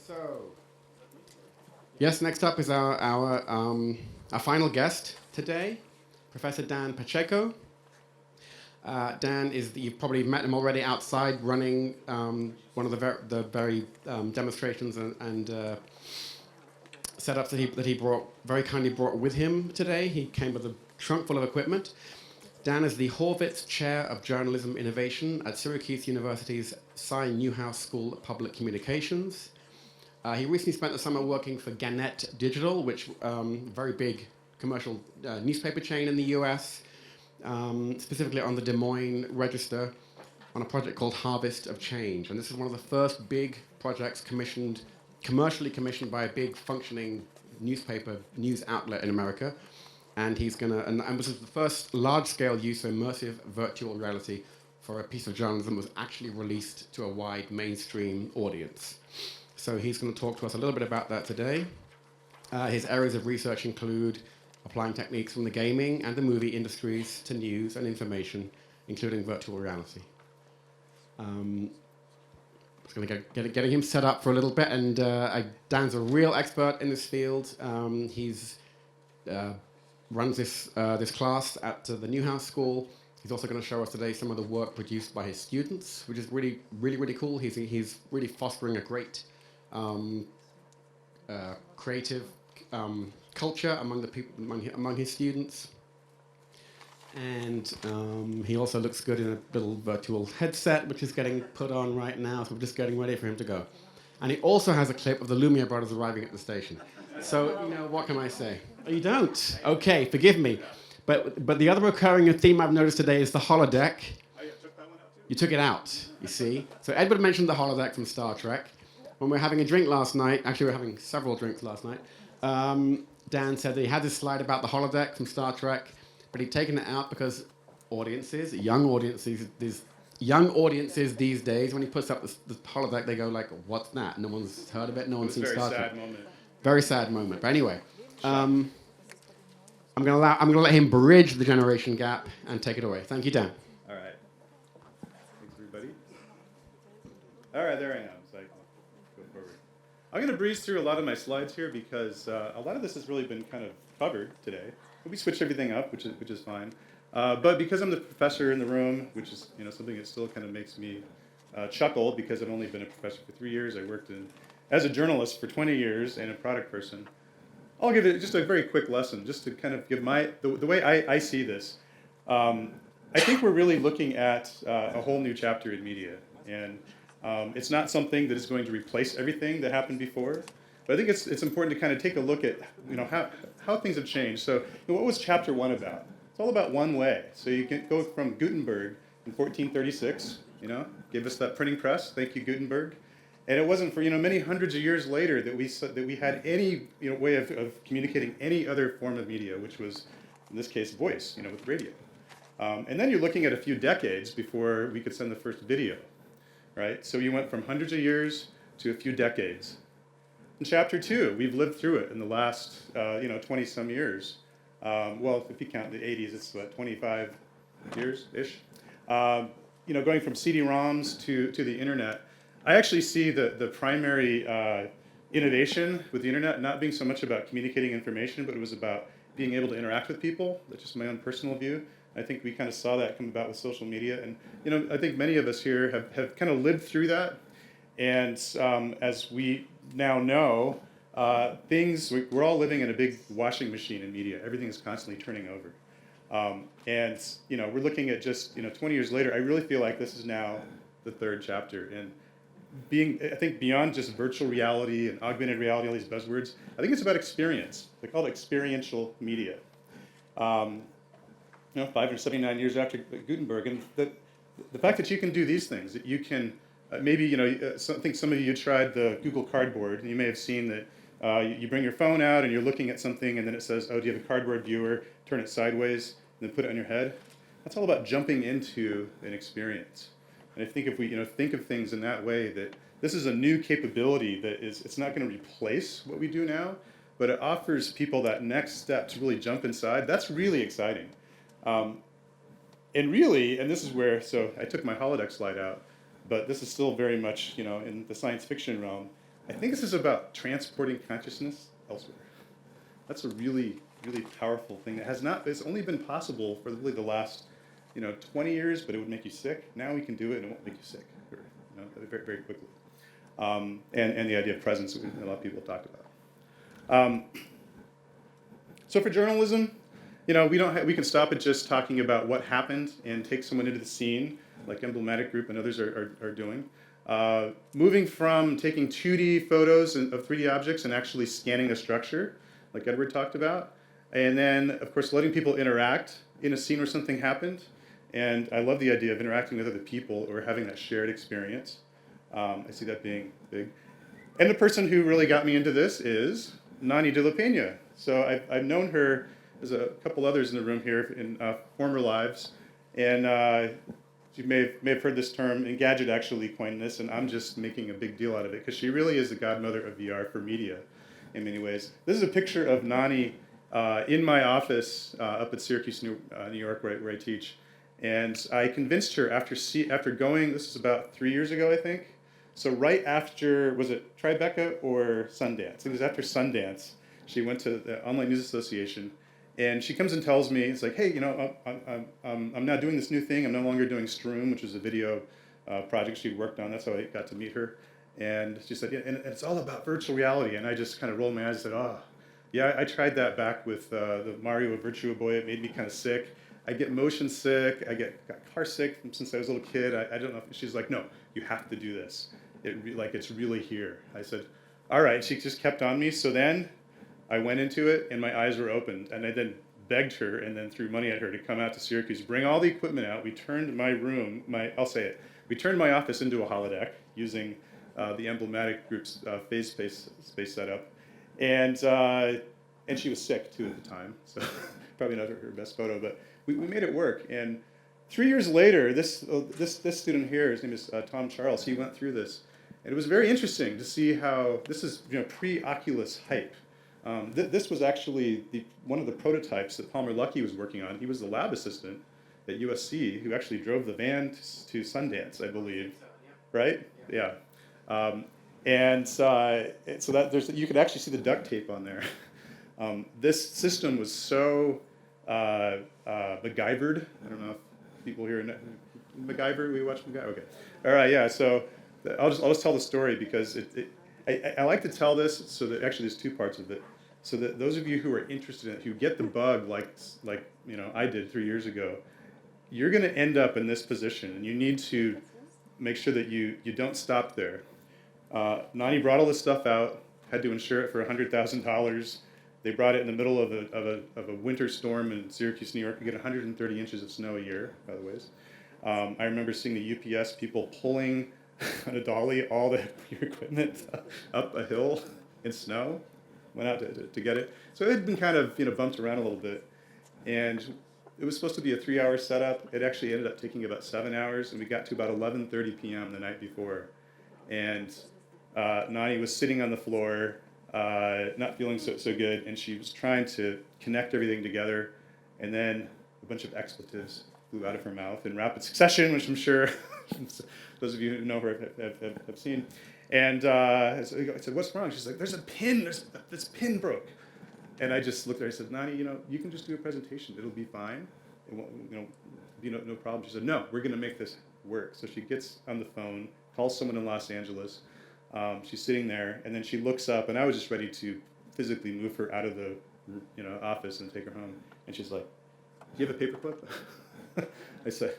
So, yes, next up is our final guest today, Professor Dan Pacheco. Dan you've probably met him already outside running one of the very demonstrations and setups that he very kindly brought with him today. He came with a trunk full of equipment. Dan is the Horvitz Chair of Journalism Innovation at Syracuse University's Cy Newhouse School of Public Communications. He recently spent the summer working for Gannett Digital, which very big commercial newspaper chain in the US, specifically on the Des Moines Register, on a project called Harvest of Change. And this is one of the first big projects commercially commissioned by a big functioning newspaper news outlet in America. And this is the first large-scale use of immersive virtual reality for a piece of journalism that was actually released to a wide mainstream audience. So he's going to talk to us a little bit about that today. His areas of research include applying techniques from the gaming and the movie industries to news and information, including virtual reality. I'm just going to getting him set up for a little bit, and Dan's a real expert in this field. He's runs this class at the Newhouse School. He's also going to show us today some of the work produced by his students, which is really, really, really cool. He's really fostering a great creative culture among the people, among his students. And he also looks good in a little virtual headset, which is getting put on right now, so we're just getting ready for him to go. And he also has a clip of the Lumiere brothers arriving at the station. So, what can I say? Oh, you don't? Okay, forgive me. But the other recurring theme I've noticed today is the holodeck. I took that one out too. You took it out, you see. So Edward mentioned the holodeck from Star Trek. When we were having a drink last night, actually we were having several drinks last night, Dan said that he had this slide about the holodeck from Star Trek, but he'd taken it out because young audiences these days, when he puts up the holodeck, they go like, what's that? No one's heard of it, no one's seen Star Trek. Very sad moment. But anyway, I'm gonna let him bridge the generation gap and take it away. Thank you, Dan. All right. Thanks, everybody. All right, there I am. So I go forward. I'm going to breeze through a lot of my slides here because a lot of this has really been kind of covered today. We switched everything up, which is fine. But because I'm the professor in the room, which is something that still kind of makes me chuckle because I've only been a professor for 3 years. I worked as a journalist for 20 years and a product person. I'll give it just a very quick lesson, just to kind of give the way I see this. I think we're really looking at a whole new chapter in media, and it's not something that is going to replace everything that happened before. But I think it's important to kind of take a look at how things have changed. So what was chapter 1 about? It's all about one way. So you can go from Gutenberg in 1436. Gave us that printing press. Thank you, Gutenberg. And it wasn't for many hundreds of years later that we had any way of communicating any other form of media, which was in this case voice, with radio. And then you're looking at a few decades before we could send the first video, right? So you went from hundreds of years to a few decades. In chapter 2, we've lived through it in the last 20 some years. Well, if you count the 80s, it's 25 years ish. Going from CD-ROMs to the internet. I actually see the primary innovation with the internet not being so much about communicating information, but it was about being able to interact with people. That's just my own personal view. I think we kind of saw that come about with social media. And, I think many of us here have kind of lived through that. And as we now know, we're all living in a big washing machine in media. Everything is constantly turning over. We're looking at just, 20 years later, I really feel like this is now the third chapter. And I think beyond just virtual reality and augmented reality, all these buzzwords, I think it's about experience. They call it experiential media. 579 years after Gutenberg, and the fact that you can do these things, that you can maybe I think some of you tried the Google Cardboard, and you may have seen that you bring your phone out and you're looking at something, and then it says, "Oh, do you have a cardboard viewer?" Turn it sideways, and then put it on your head. That's all about jumping into an experience. And I think if we think of things in that way, that this is a new capability that it's not going to replace what we do now, but it offers people that next step to really jump inside. That's really exciting. And this is where, so I took my holodeck slide out, but this is still very much in the science fiction realm. I think this is about transporting consciousness elsewhere. That's a really, really powerful thing that has not, it's only been possible for really the last, 20 years, but it would make you sick. Now we can do it and it won't make you sick, very, very quickly. And the idea of presence that a lot of people have talked about. So for journalism, we can stop at just talking about what happened and take someone into the scene, like Emblematic Group and others are doing. Moving from taking 2D photos of 3D objects and actually scanning the structure, like Edward talked about. And then, of course, letting people interact in a scene where something happened. And I love the idea of interacting with other people or having that shared experience. I see that being big. And the person who really got me into this is Nani de la Peña. So I've known her, there's a couple others in the room here in former lives. And you may have heard this term, Engadget actually coined this, and I'm just making a big deal out of it, because she really is the godmother of VR for media in many ways. This is a picture of Nani in my office up at Syracuse, New York, where I teach. And I convinced her after going, this is about 3 years ago, I think. So right after, was it Tribeca or Sundance? It was after Sundance. She went to the Online News Association, and she comes and tells me, it's like, hey, I'm now doing this new thing. I'm no longer doing Stroom, which is a video project she worked on. That's how I got to meet her. And she said, yeah, and it's all about virtual reality. And I just kind of rolled my eyes and said, oh, yeah, I tried that back with the Mario Virtua Boy. It made me kind of sick. I get motion sick. I got car sick since I was a little kid. I don't know. She's like, no, you have to do this. It's really here. I said, all right. She just kept on me. So then I went into it, and my eyes were opened. And I then begged her and then threw money at her to come out to Syracuse, bring all the equipment out. We turned my room, we turned my office into a holodeck using the Emblematic Group's phase space setup. And she was sick, too, at the time. So probably not her best photo, but we made it work. And 3 years later, this student here, his name is Tom Charles, he went through this. And it was very interesting to see how, this is pre-Oculus hype. This was actually one of the prototypes that Palmer Luckey was working on. He was the lab assistant at USC who actually drove the van to Sundance, I believe. Right? Yeah. And so that you could actually see the duct tape on there. This system was so MacGyvered. I don't know if people here know MacGyver. We watch MacGyver. Okay. All right. Yeah. So I'll just tell the story because I like to tell this so that actually there's two parts of it. So that those of you who are interested in it, who get the bug like I did 3 years ago, you're going to end up in this position, and you need to make sure that you don't stop there. Nani brought all this stuff out, had to insure it for $100,000. They brought it in the middle of a winter storm in Syracuse, New York. We get 130 inches of snow a year, by the way. I remember seeing the UPS people pulling on a dolly all the equipment up a hill in snow. Went out to get it. So it had been kind of bumped around a little bit. And it was supposed to be a 3-hour setup. It actually ended up taking about 7 hours, and we got to about 11:30 p.m. the night before. And Nani was sitting on the floor, not feeling so good, and she was trying to connect everything together, and then a bunch of expletives flew out of her mouth in rapid succession, which I'm sure those of you who know her have seen. And I said, what's wrong? She's like, there's a pin, this pin broke. And I just looked at her, I said, Nani, you can just do a presentation, it'll be fine. It won't be no problem. She said, no, we're gonna make this work. So she gets on the phone, calls someone in Los Angeles. She's sitting there, and then she looks up, and I was just ready to physically move her out of the office and take her home. And she's like, do you have a paperclip? I said,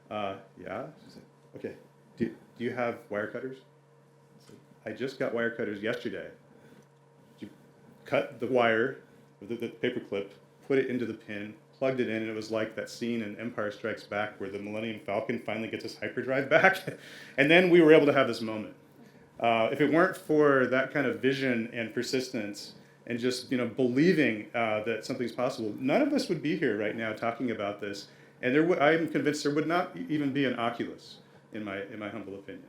yeah. She said, okay, do you have wire cutters? I said, I just got wire cutters yesterday. She cut the wire with the paperclip, put it into the pin, plugged it in, and it was like that scene in Empire Strikes Back where the Millennium Falcon finally gets his hyperdrive back. And then we were able to have this moment. If it weren't for that kind of vision and persistence and just believing that something's possible, none of us would be here right now talking about this. And I'm convinced there would not even be an Oculus, in my humble opinion.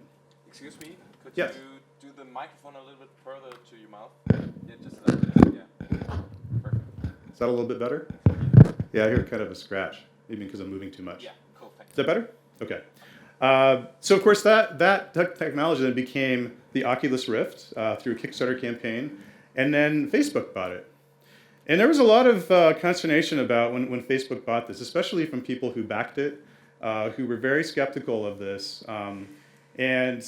Excuse me, could Yes. you do the microphone a little bit further to your mouth? Yeah, just a little bit. Yeah. Perfect. Is that a little bit better? Yeah, I hear kind of a scratch, maybe because I'm moving too much. Yeah, cool. Thanks. Is that better? Okay. So of course that technology then became the Oculus Rift through a Kickstarter campaign, and then Facebook bought it. And there was a lot of consternation about when Facebook bought this, especially from people who backed it, who were very skeptical of this. And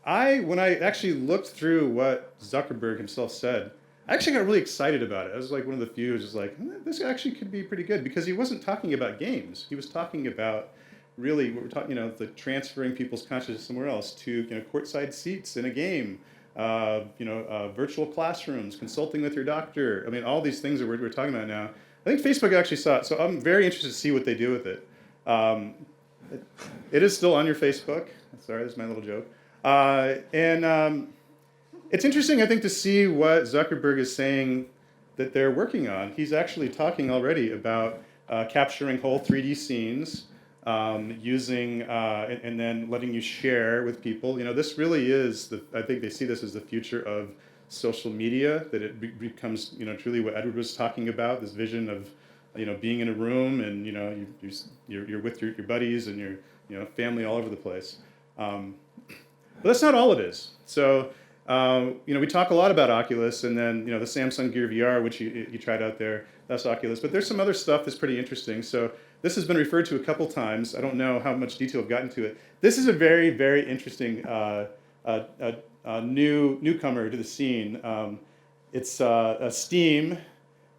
when I actually looked through what Zuckerberg himself said, I actually got really excited about it. I was like one of the few who was just like, this actually could be pretty good, because he wasn't talking about games. He was talking about really what we're talking, the transferring people's consciousness somewhere else to, courtside seats in a game, virtual classrooms, consulting with your doctor. I mean, all these things that we're talking about now. I think Facebook actually saw it, so I'm very interested to see what they do with it. It is still on your Facebook. Sorry, that's my little joke. It's interesting, I think, to see what Zuckerberg is saying that they're working on. He's actually talking already about capturing whole 3D scenes, using and then letting you share with people. This really is, I think they see this as the future of social media, that it becomes, truly what Edward was talking about, this vision of, being in a room and, you're with your buddies and your family all over the place. But that's not all it is. So, we talk a lot about Oculus, and then, the Samsung Gear VR, which you tried out there, that's Oculus. But there's some other stuff that's pretty interesting. So this has been referred to a couple times. I don't know how much detail I've gotten to it. This is a very, very interesting newcomer to the scene. It's a Steam,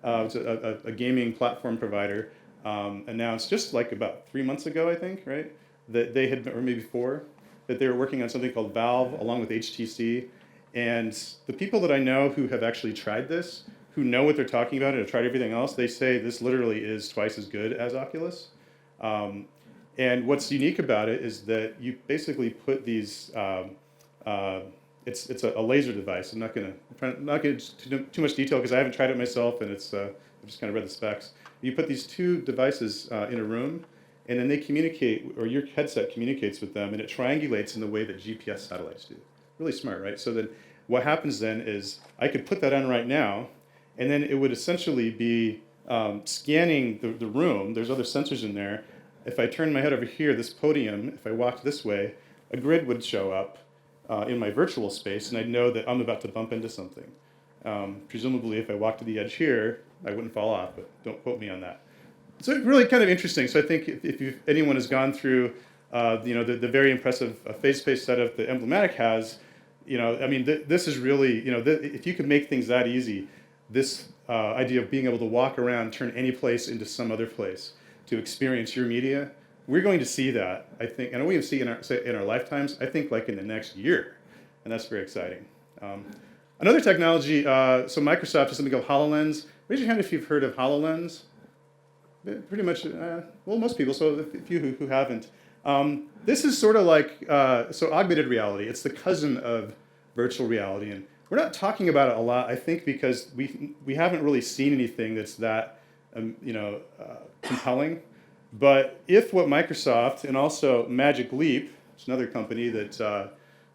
it's a gaming platform provider, announced just like about 3 months ago, I think, right? That they had, or maybe 4, that they were working on something called Valve along with HTC. And the people that I know who have actually tried this, who know what they're talking about and have tried everything else, they say this literally is twice as good as Oculus. And what's unique about it is that you basically put these, it's a laser device. I'm not going to get into too much detail because I haven't tried it myself, and it's I've just kind of read the specs. You put these 2 devices in a room, and then they communicate, or your headset communicates with them, and it triangulates in the way that GPS satellites do. Really smart, right? So then what happens then is I could put that on right now, and then it would essentially be scanning the room. There's other sensors in there. If I turn my head over here, this podium, if I walked this way, a grid would show up in my virtual space, and I'd know that I'm about to bump into something. Presumably, if I walked to the edge here, I wouldn't fall off, but don't quote me on that. So it's really kind of interesting. So I think if anyone has gone through the very impressive phase space setup that Emblematic has, this is really, if you could make things that easy, this idea of being able to walk around, turn any place into some other place to experience your media, we're going to see that, I think, and we can see in our lifetimes, I think like in the next year, and that's very exciting. Another technology, so Microsoft has something called HoloLens. Raise your hand if you've heard of HoloLens. Pretty much, well, most people, so a few who haven't. This is sort of like, so augmented reality. It's the cousin of virtual reality. And we're not talking about it a lot, I think, because we haven't really seen anything that's that, compelling. But if what Microsoft and also Magic Leap, it's another company that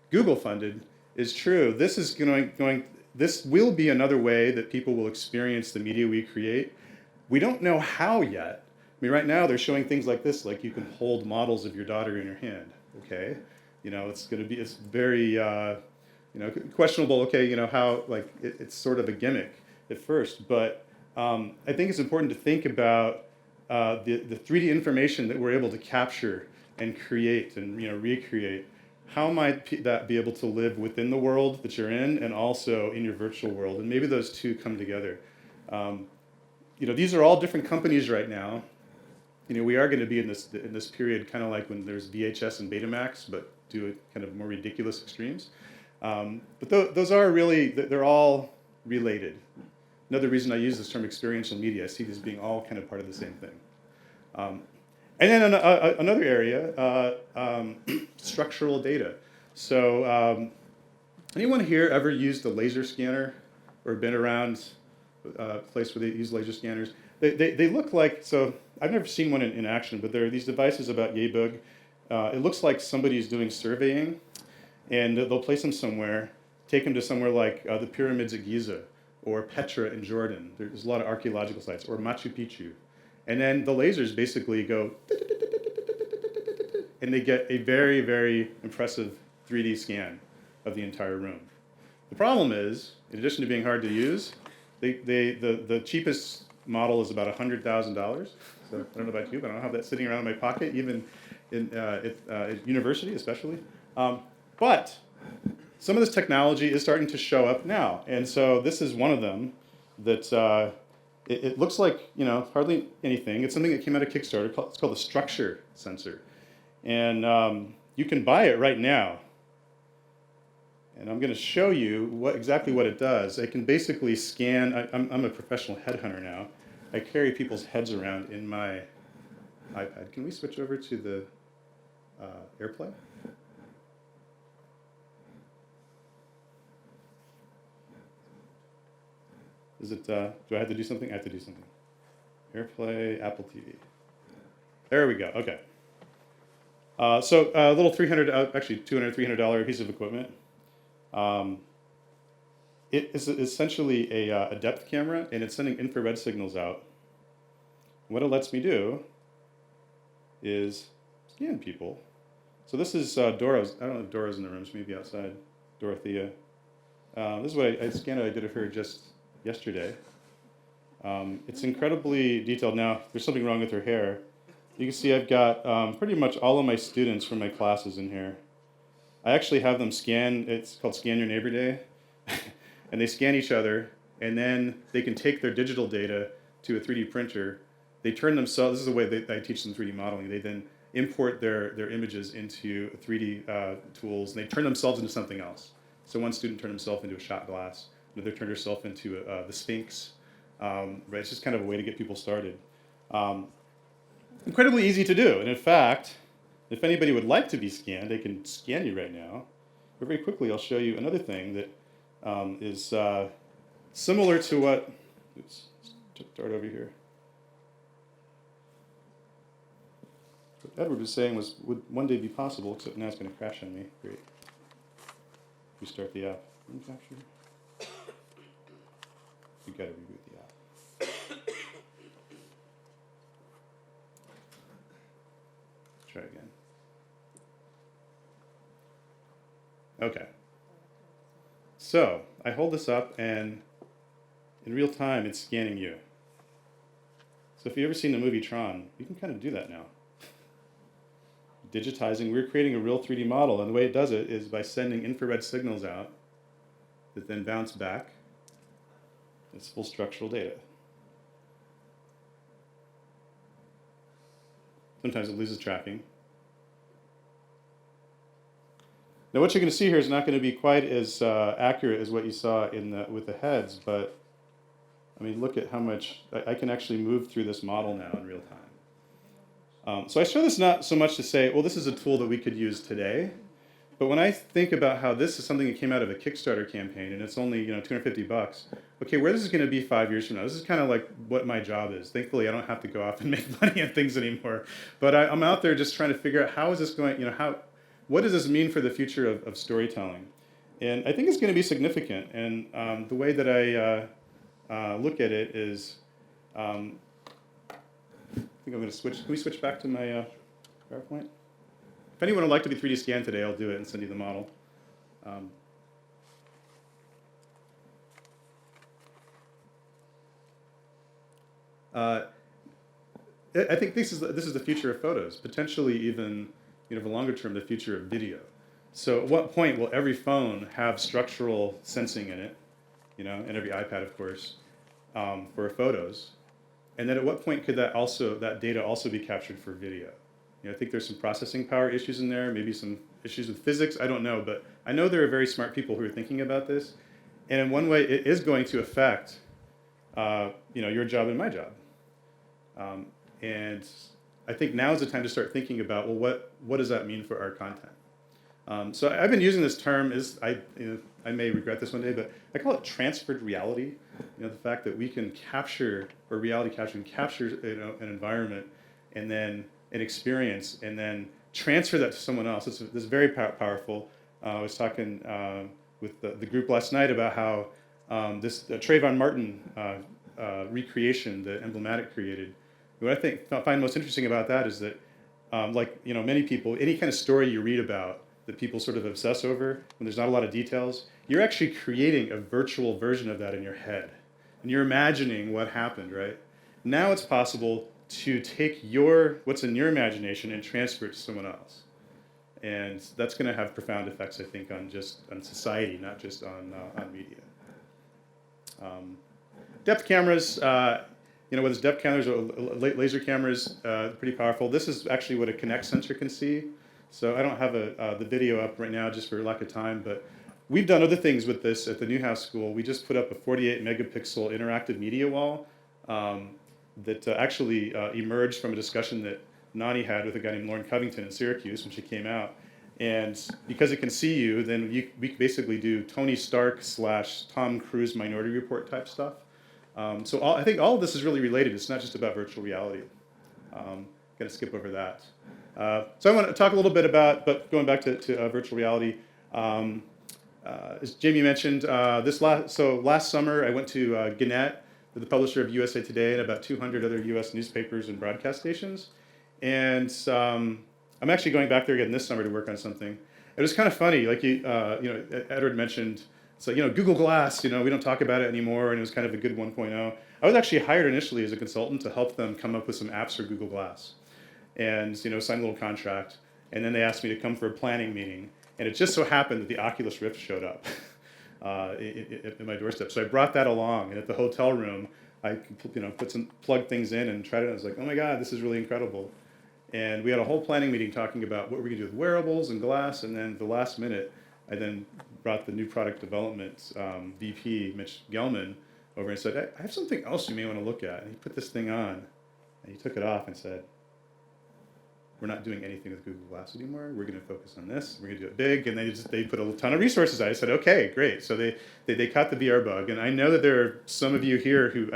Google funded, is true, this will be another way that people will experience the media we create. We don't know how yet. I mean, right now they're showing things like this, like you can hold models of your daughter in your hand. Okay, it's very, questionable. Okay, how it's sort of a gimmick at first, but I think it's important to think about the 3D information that we're able to capture and create and recreate. How might that be able to live within the world that you're in and also in your virtual world? And maybe those two come together. These are all different companies right now. We are going to be in this period, kind of like when there's VHS and Betamax, but do it kind of more ridiculous extremes. But those are really, they're all related. Another reason I use this term experiential media, I see these being all kind of part of the same thing. And then another area, structural data. So anyone here ever used a laser scanner or been around a place where they use laser scanners? They look like, so I've never seen one in action, but there are these devices about yay big. It looks like somebody's doing surveying, and they'll place them somewhere, take them to somewhere like the pyramids at Giza, or Petra in Jordan. There's a lot of archaeological sites, or Machu Picchu. And then the lasers basically go, and they get a very, very impressive 3D scan of the entire room. The problem is, in addition to being hard to use, the cheapest model is about $100,000. So I don't know about you, but I don't have that sitting around in my pocket, even at university especially. But some of this technology is starting to show up now. And so this is one of them that it looks like, hardly anything. It's something that came out of Kickstarter. It's called the structure sensor. And you can buy it right now. And I'm going to show you exactly what it does. It can basically scan. I'm a professional headhunter now. I carry people's heads around in my iPad. Can we switch over to the AirPlay? Is it? Do I have to do something? I have to do something. AirPlay, Apple TV. There we go. Okay. So a little $300, actually $200, $300 piece of equipment. It is essentially a depth camera, and it's sending infrared signals out. What it lets me do is scan people. So this is Dora's. I don't know if Dora's in the room. She may be outside. Dorothea. This is what I scanned. I did of her just yesterday. It's incredibly detailed. Now, there's something wrong with her hair. You can see I've got pretty much all of my students from my classes in here. I actually have them scan. It's called Scan Your Neighbor Day. And they scan each other, and then they can take their digital data to a 3D printer. They turn themselves, this is the way I teach them 3D modeling. They then import their images into 3D tools, and they turn themselves into something else. So one student turned himself into a shot glass, another turned herself into the Sphinx. Right? It's just kind of a way to get people started. Incredibly easy to do, and in fact, if anybody would like to be scanned, they can scan you right now. But very quickly, I'll show you another thing that is similar to what, oops, start over here. What Edward was saying would one day be possible, except now it's going to crash on me. Great. Restart the app. You've got to reboot the app. Try again. Okay. So I hold this up, and in real time, it's scanning you. So if you've ever seen the movie Tron, you can kind of do that now. Digitizing, we're creating a real 3D model, and the way it does it is by sending infrared signals out that then bounce back as full structural data. Sometimes it loses tracking. Now what you're going to see here is not going to be quite as accurate as what you saw with the heads, but I mean, look at how much I can actually move through this model now in real time. So I show this not so much to say, well, this is a tool that we could use today, but when I think about how this is something that came out of a Kickstarter campaign and it's only $250, okay, where this is going to be 5 years from now, this is kind of like what my job is. Thankfully, I don't have to go off and make money on things anymore, but I'm out there just trying to figure out how is this going, what does this mean for the future of storytelling? And I think it's going to be significant. And the way that I look at it is, I think I'm going to switch. Can we switch back to my PowerPoint? If anyone would like to be 3D scanned today, I'll do it and send you the model. I think this is the future of photos, potentially even for longer term, the future of video. So at what point will every phone have structural sensing in it, and every iPad, of course, for photos? And then at what point could that data also be captured for video? I think there's some processing power issues in there, maybe some issues with physics, I don't know, but I know there are very smart people who are thinking about this. And in one way, it is going to affect your job and my job. And I think now is the time to start thinking about, well, what does that mean for our content? So I've been using this term, I may regret this one day, but I call it transferred reality. The fact that we can capture, or reality capture an environment and then an experience and then transfer that to someone else. This is very powerful. I was talking with the group last night about how this Trayvon Martin recreation that Emblematic created. What I find most interesting about that is that like many people, any kind of story you read about that people sort of obsess over when there's not a lot of details, you're actually creating a virtual version of that in your head. And you're imagining what happened, right? Now it's possible to take what's in your imagination and transfer it to someone else. And that's going to have profound effects, I think, on society, not just on media. Depth cameras, whether it's depth cameras or laser cameras, pretty powerful. This is actually what a Kinect sensor can see. So I don't have the video up right now just for lack of time, but we've done other things with this at the Newhouse School. We just put up a 48 megapixel interactive media wall that actually emerged from a discussion that Nani had with a guy named Lauren Covington in Syracuse when she came out. And because it can see you, then we basically do Tony Stark / Tom Cruise Minority Report type stuff. So I think all of this is really related. It's not just about virtual reality. Going to skip over that. So I want to talk a little bit about, but going back to virtual reality. As Jamie mentioned, last summer I went to Gannett, the publisher of USA Today, and about 200 other U.S. newspapers and broadcast stations. And I'm actually going back there again this summer to work on something. It was kind of funny, like Edward mentioned. So Google Glass, we don't talk about it anymore, and it was kind of a good 1.0. I was actually hired initially as a consultant to help them come up with some apps for Google Glass, and sign a little contract. And then they asked me to come for a planning meeting, and it just so happened that the Oculus Rift showed up at my doorstep. So I brought that along, and at the hotel room, I plugged things in and tried it. And I was like, oh my God, this is really incredible. And we had a whole planning meeting talking about what we're going to do with wearables and glass, and then the last minute, I then brought the new product development VP, Mitch Gelman, over and said, I have something else you may want to look at. And he put this thing on, and he took it off and said, we're not doing anything with Google Glass anymore. We're going to focus on this. We're going to do it big. And they put a ton of resources out. I said, okay, great. So they caught the VR bug. And I know that there are some of you here who,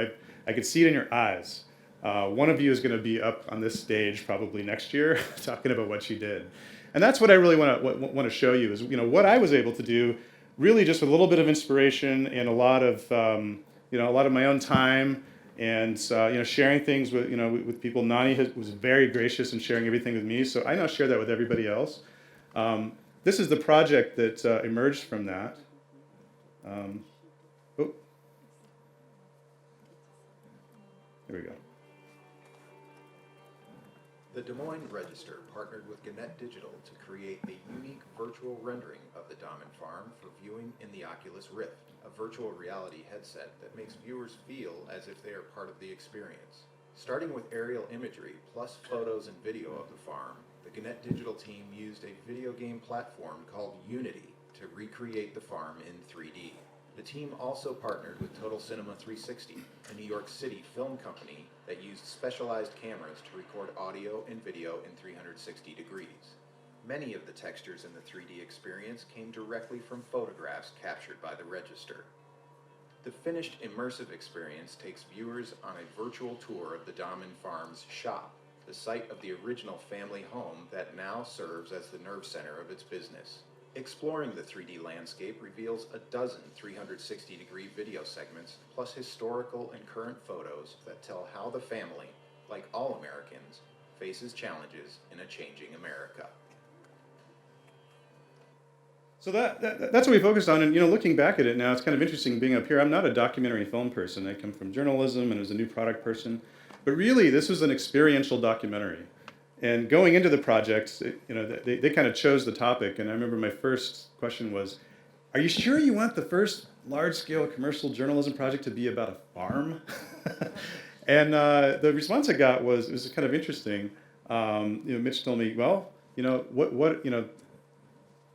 I could see it in your eyes. One of you is going to be up on this stage probably next year talking about what she did. And that's what I really want to show you is what I was able to do, really just with a little bit of inspiration and a lot of my own time, and sharing things with people. Nani was very gracious in sharing everything with me, so I now share that with everybody else. This is the project that emerged from that. There we go. The Des Moines Register partnered with Gannett Digital to create a unique virtual rendering of the Dahmen Farm for viewing in the Oculus Rift, a virtual reality headset that makes viewers feel as if they are part of the experience. Starting with aerial imagery plus photos and video of the farm, the Gannett Digital team used a video game platform called Unity to recreate the farm in 3D. The team also partnered with Total Cinema 360, a New York City film company that used specialized cameras to record audio and video in 360 degrees. Many of the textures in the 3D experience came directly from photographs captured by the Register. The finished immersive experience takes viewers on a virtual tour of the Dahmen Farm's shop, the site of the original family home that now serves as the nerve center of its business. Exploring the 3D landscape reveals a dozen 360-degree video segments, plus historical and current photos that tell how the family, like all Americans, faces challenges in a changing America. So that's what we focused on, and looking back at it now, it's kind of interesting being up here. I'm not a documentary film person. I come from journalism and was a new product person, but really this was an experiential documentary. And going into the project, they kind of chose the topic, and I remember my first question was, are you sure you want the first large-scale commercial journalism project to be about a farm? And the response I got was, it was kind of interesting. Mitch told me, well,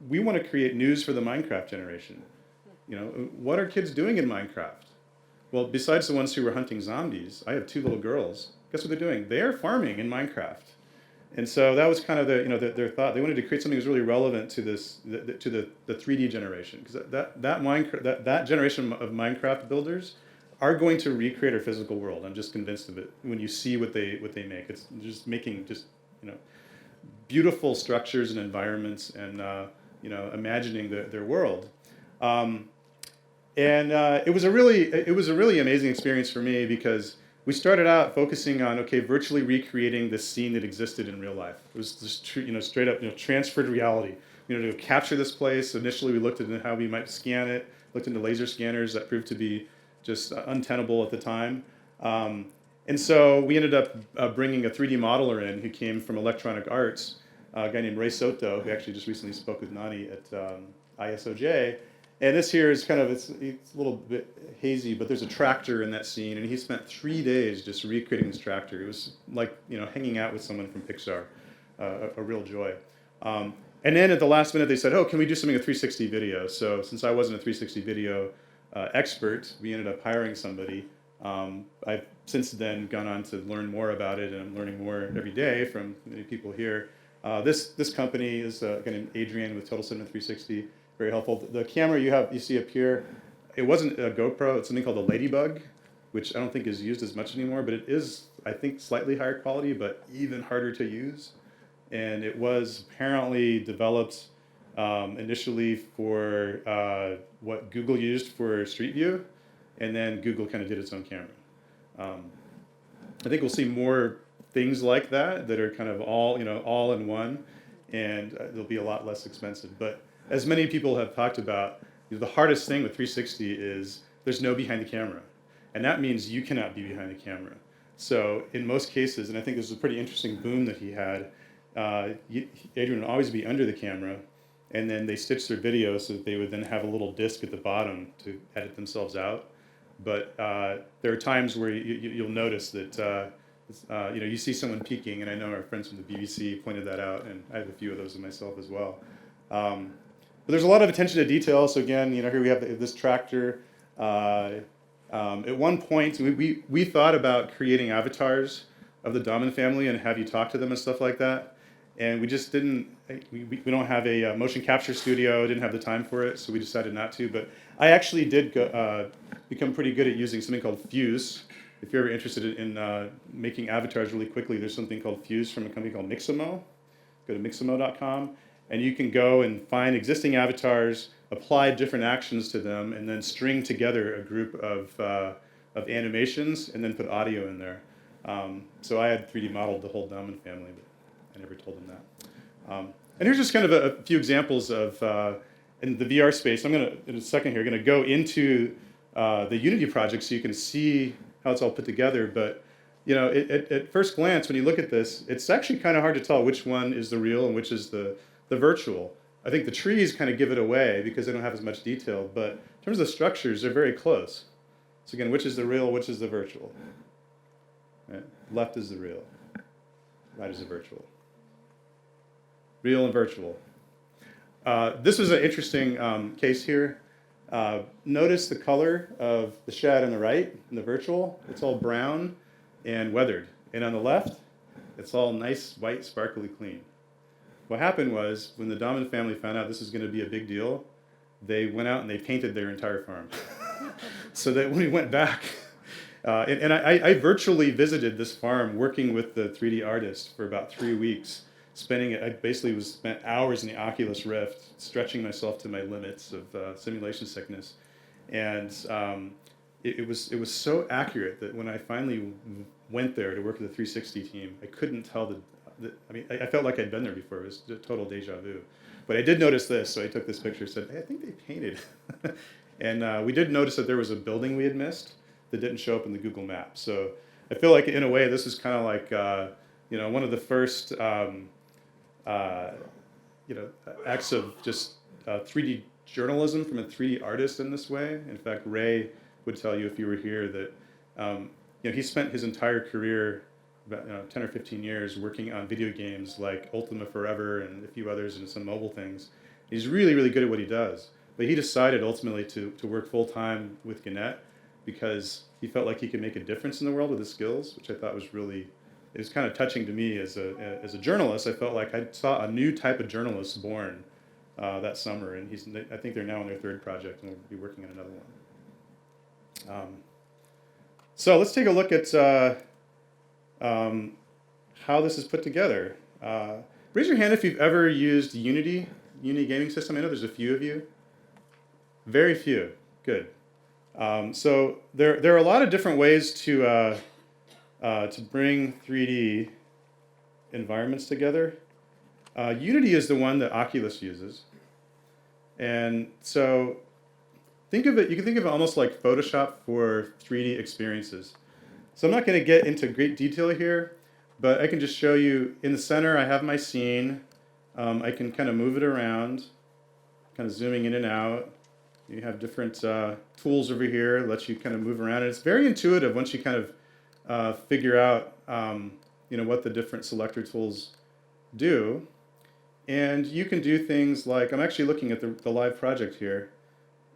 we want to create news for the Minecraft generation. What are kids doing in Minecraft? Well, besides the ones who were hunting zombies, I have 2 little girls. Guess what they're doing? They are farming in Minecraft. And so that was kind of their thought. They wanted to create something that was really relevant to the 3D generation, because that generation of Minecraft builders are going to recreate our physical world. I'm just convinced of it. When you see what they make, it's just making beautiful structures and environments, and imagining their world. And it was a really amazing experience for me, because we started out focusing on, okay, virtually recreating this scene that existed in real life. It was just straight up transferred reality. To capture this place. Initially, we looked into how we might scan it. Looked into laser scanners that proved to be just untenable at the time. And so we ended up bringing a 3D modeler in who came from Electronic Arts, a guy named Ray Soto, who actually just recently spoke with Nani at ISOJ. And this here is kind of, it's a little bit hazy, but there's a tractor in that scene, and he spent 3 days just recreating this tractor. It was like, hanging out with someone from Pixar, a real joy. And then at the last minute, they said, oh, can we do something a 360 video? So since I wasn't a 360 video expert, we ended up hiring somebody. I've since then gone on to learn more about it, and I'm learning more every day from many people here. This company is a guy named Adrian with Total Cinema 360. Very helpful. The camera you see up here, it wasn't a GoPro. It's something called a Ladybug, which I don't think is used as much anymore, but it is, I think, slightly higher quality, but even harder to use. And it was apparently developed initially for what Google used for Street View, and then Google kind of did its own camera. I think we'll see more things like that are kind of all in one, and they'll be a lot less expensive. But as many people have talked about, the hardest thing with 360 is there's no behind the camera, and that means you cannot be behind the camera. So in most cases, and I think this was a pretty interesting boom that he had, Adrian would always be under the camera, and then they stitched their video so that they would then have a little disc at the bottom to edit themselves out. But there are times where you'll notice that you see someone peeking, and I know our friends from the BBC pointed that out, and I have a few of those myself as well. But there's a lot of attention to detail. So again, here we have this tractor. At one point, we thought about creating avatars of the Dahmen family and have you talk to them and stuff like that. And we just didn't, we don't have a motion capture studio, didn't have the time for it, so we decided not to. But I actually did become pretty good at using something called Fuse. If you're ever interested in making avatars really quickly, there's something called Fuse from a company called Mixamo. Go to mixamo.com, and you can go and find existing avatars, apply different actions to them, and then string together a group of animations, and then put audio in there. So I had 3D modeled the whole Dahmen family, but I never told them that. And here's just kind of a few examples of, in the VR space. I'm going to, in a second here, going to go into the Unity project so you can see how it's all put together. But at first glance, when you look at this, it's actually kind of hard to tell which one is the real and which is the virtual. I think the trees kind of give it away because they don't have as much detail. But in terms of the structures, they're very close. So again, which is the real, which is the virtual? Right? Left is the real. Right is the virtual. Real and virtual. This was an interesting case here. Notice the color of the shed on the right, in the virtual. It's all brown and weathered. And on the left, it's all nice, white, sparkly clean. What happened was, when the Dahmen family found out this was going to be a big deal, they went out and they painted their entire farm. So that when we went back, and I virtually visited this farm working with the 3D artist for about 3 weeks. I basically spent hours in the Oculus Rift, stretching myself to my limits of simulation sickness, and it was so accurate that when I finally went there to work with the 360 team, I couldn't tell I felt like I'd been there before. It was a total deja vu. But I did notice this, so I took this picture and said, hey, I think they painted. And we did notice that there was a building we had missed that didn't show up in the Google Maps. So I feel like, in a way, this is kind of like one of the first acts of just 3D journalism from a 3D artist in this way. In fact, Ray would tell you if you were here that he spent his entire career, about 10 or 15 years, working on video games like Ultima Forever and a few others and some mobile things. He's really, really good at what he does. But he decided ultimately to work full-time with Gannett because he felt like he could make a difference in the world with his skills, which I thought was really, it was kind of touching to me as a journalist. I felt like I saw a new type of journalist born that summer, and I think they're now on their third project, and we'll be working on another one. So let's take a look at how this is put together. Raise your hand if you've ever used Unity gaming system. I know there's a few of you. Very few. Good. So there are a lot of different ways to to bring 3D environments together. Unity is the one that Oculus uses. And so think of it, you can think of it almost like Photoshop for 3D experiences. So I'm not going to get into great detail here, but I can just show you in the center I have my scene. I can kind of move it around, kind of zooming in and out. You have different tools over here, lets you kind of move around. And it's very intuitive once you kind of figure out what the different selector tools do. And you can do things like, I'm actually looking at the live project here.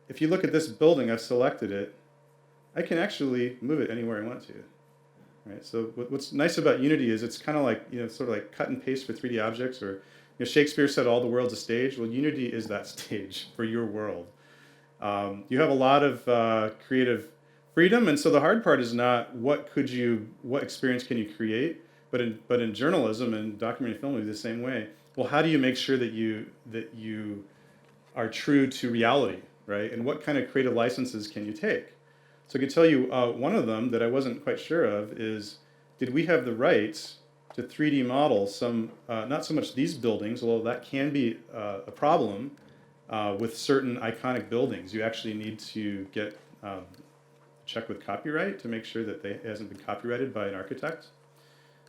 If you look at this building, I've selected it. I can actually move it anywhere I want to. Right? So what's nice about Unity is it's kind of like, sort of like cut and paste for 3D objects, or Shakespeare said all the world's a stage. Well, Unity is that stage for your world. You have a lot of creative freedom, and so the hard part is not what experience can you create, but in journalism and documentary film, it'll be the same way. Well, how do you make sure that you are true to reality, right? And what kind of creative licenses can you take? So I can tell you one of them that I wasn't quite sure of is, did we have the rights to 3D model some, not so much these buildings, although that can be a problem with certain iconic buildings. You actually need to get check with copyright to make sure that it hasn't been copyrighted by an architect.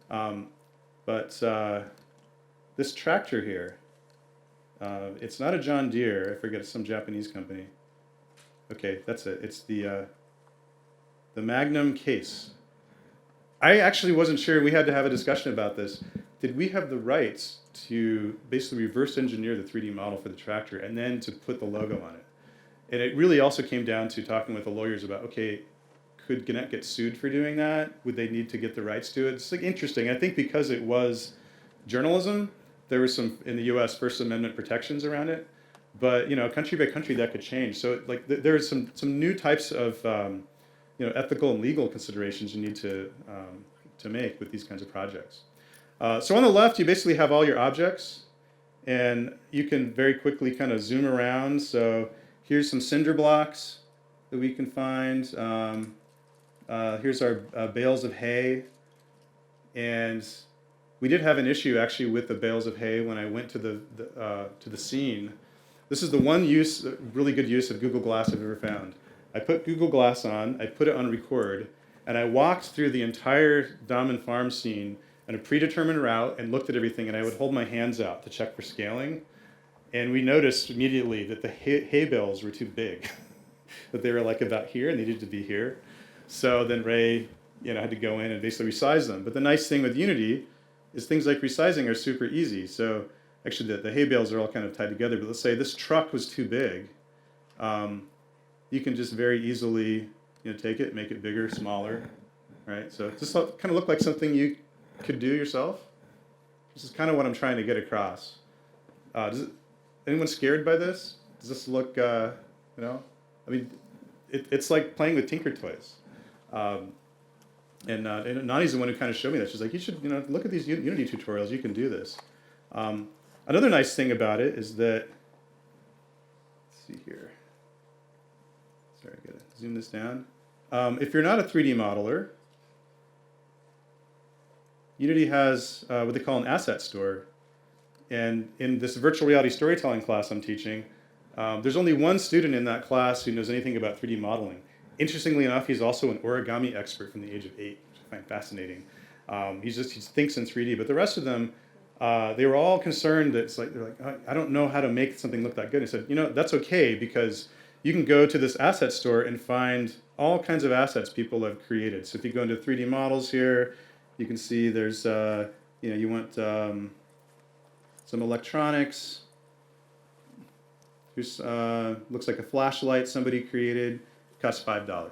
But this tractor here, it's not a John Deere. I forget, it's some Japanese company. Okay, that's it. It's the Magnum case. I actually wasn't sure. We had to have a discussion about this. Did we have the rights to basically reverse engineer the 3D model for the tractor and then to put the logo on it? And it really also came down to talking with the lawyers about, okay, could Gannett get sued for doing that? Would they need to get the rights to it? It's like interesting. I think because it was journalism, there was some, in the US, First Amendment protections around it. But country by country, that could change. So like there's some new types of ethical and legal considerations you need to make with these kinds of projects. So on the left, you basically have all your objects, and you can very quickly kind of zoom around. So here's some cinder blocks that we can find. Here's our bales of hay, and we did have an issue actually with the bales of hay when I went to the scene. This is the one really good use of Google Glass I've ever found. I put Google Glass on, I put it on record, and I walked through the entire Dahmen Farm scene in a predetermined route and looked at everything, and I would hold my hands out to check for scaling. And we noticed immediately that the hay bales were too big, that they were like about here and they needed to be here. So then Ray had to go in and basically resize them. But the nice thing with Unity is things like resizing are super easy. So actually the hay bales are all kind of tied together, but let's say this truck was too big. You can just very easily take it, make it bigger, smaller, right? So it just kind of look like something you could do yourself. This is kind of what I'm trying to get across. Anyone scared by this? Does this look, I mean, it's like playing with Tinker Toys. And Nani's the one who kind of showed me that. She's like, you should look at these Unity tutorials. You can do this. Another nice thing about it is that, let's see here. Sorry, I gotta zoom this down. If you're not a 3D modeler, Unity has what they call an asset store. And in this virtual reality storytelling class I'm teaching, there's only one student in that class who knows anything about 3D modeling. Interestingly enough, he's also an origami expert from the age of 8, which I find fascinating. He thinks in 3D, but the rest of them, they were all concerned that they're like, I don't know how to make something look that good. I said, that's okay, because you can go to this asset store and find all kinds of assets people have created. So if you go into 3D models here, you can see there's, you want some electronics. Here's, looks like a flashlight somebody created, costs $5.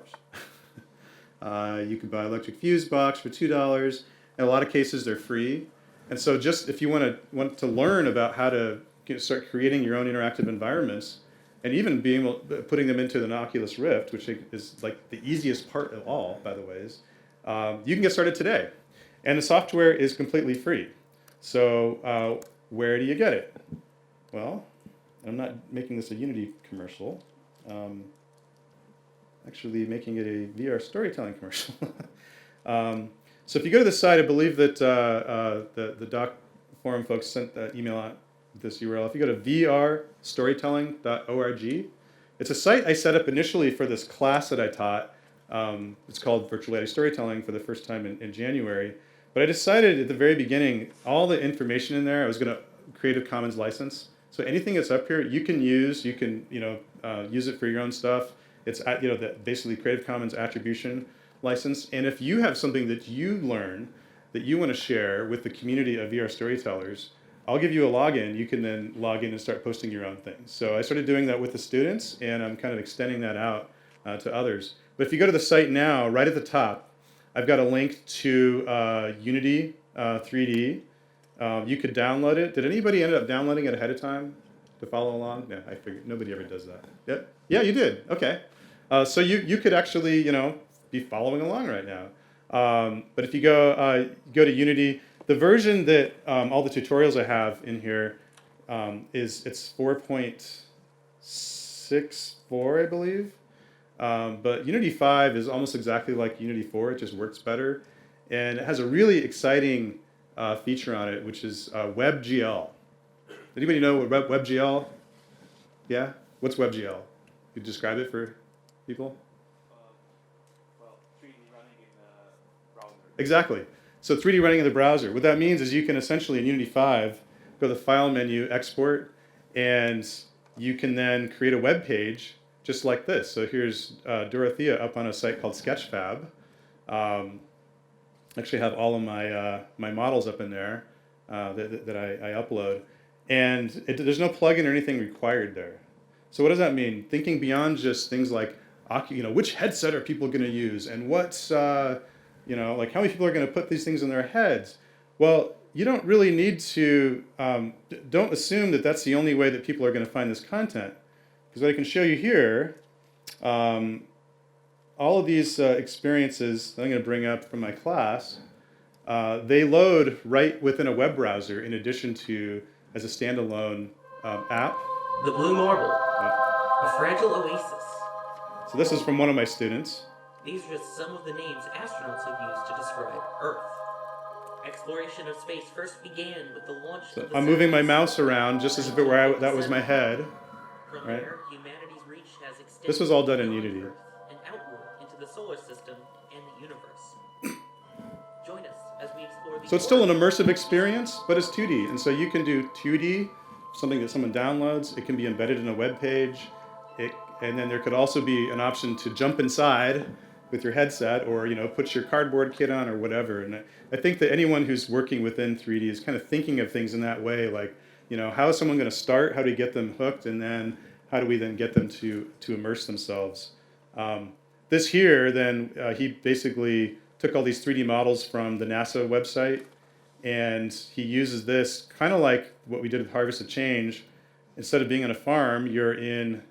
You can buy electric fuse box for $2. In a lot of cases, they're free. And so just if you want to learn about how to start creating your own interactive environments, and even putting them into an Oculus Rift, which is like the easiest part of all, by the way, you can get started today. And the software is completely free. So where do you get it? Well, I'm not making this a Unity commercial. Actually making it a VR storytelling commercial. So if you go to the site, I believe that the doc forum folks sent that email out with this URL. If you go to vrstorytelling.org, it's a site I set up initially for this class that I taught. It's called Virtual Reality Storytelling for the first time in January. But I decided at the very beginning, all the information in there, I was going to Creative Commons license. So anything that's up here, you can use. You can use it for your own stuff. It's basically Creative Commons attribution license. And if you have something that you learn that you want to share with the community of VR storytellers, I'll give you a login. You can then log in and start posting your own things. So I started doing that with the students, and I'm kind of extending that out to others. But if you go to the site now, right at the top, I've got a link to Unity 3D. You could download it. Did anybody end up downloading it ahead of time to follow along? Yeah, I figured nobody ever does that. Yep. Yeah, you did. Okay. So you could actually be following along right now. But if you go to Unity, the version that all the tutorials I have in here it's 4.64, I believe. But Unity 5 is almost exactly like Unity 4. It just works better. And it has a really exciting feature on it, which is WebGL. Anybody know what WebGL? Yeah? What's WebGL? Could you describe it for people? Well, 3D running in the browser. Exactly. So 3D running in the browser. What that means is you can essentially, in Unity 5, go to the File menu, Export, and you can then create a web page just like this. So here's Dorothea up on a site called Sketchfab. Actually have all of my models up in there that I upload. And there's no plugin or anything required there. So what does that mean? Thinking beyond just things like, which headset are people going to use, and what's, like how many people are going to put these things in their heads? Well, you don't really need to, don't assume that that's the only way that people are going to find this content. Because what I can show you here, all of these experiences that I'm going to bring up from my class, they load right within a web browser in addition to as a standalone app. The Blue Marble, a fragile oasis. So this is from one of my students. These are just some of the names astronauts have used to describe Earth. Exploration of space first began with the launch So of the I'm moving my Soyuz mouse around just as if it were that was my head. From right? there, humanity's reach has extended This was all done in beyond Unity. Earth and outward into the solar system and the universe. Join us as we explore the So it's still an origins immersive of experience, but it's 2D. And so you can do 2D, something that someone downloads. It can be embedded in a web page. And then there could also be an option to jump inside with your headset or, put your cardboard kit on or whatever. And I think that anyone who's working within 3D is kind of thinking of things in that way, like, how is someone going to start? How do we get them hooked? And then how do we then get them to immerse themselves? This here, then, he basically took all these 3D models from the NASA website, and he uses this kind of like what we did with Harvest of Change. Instead of being on a farm, you're in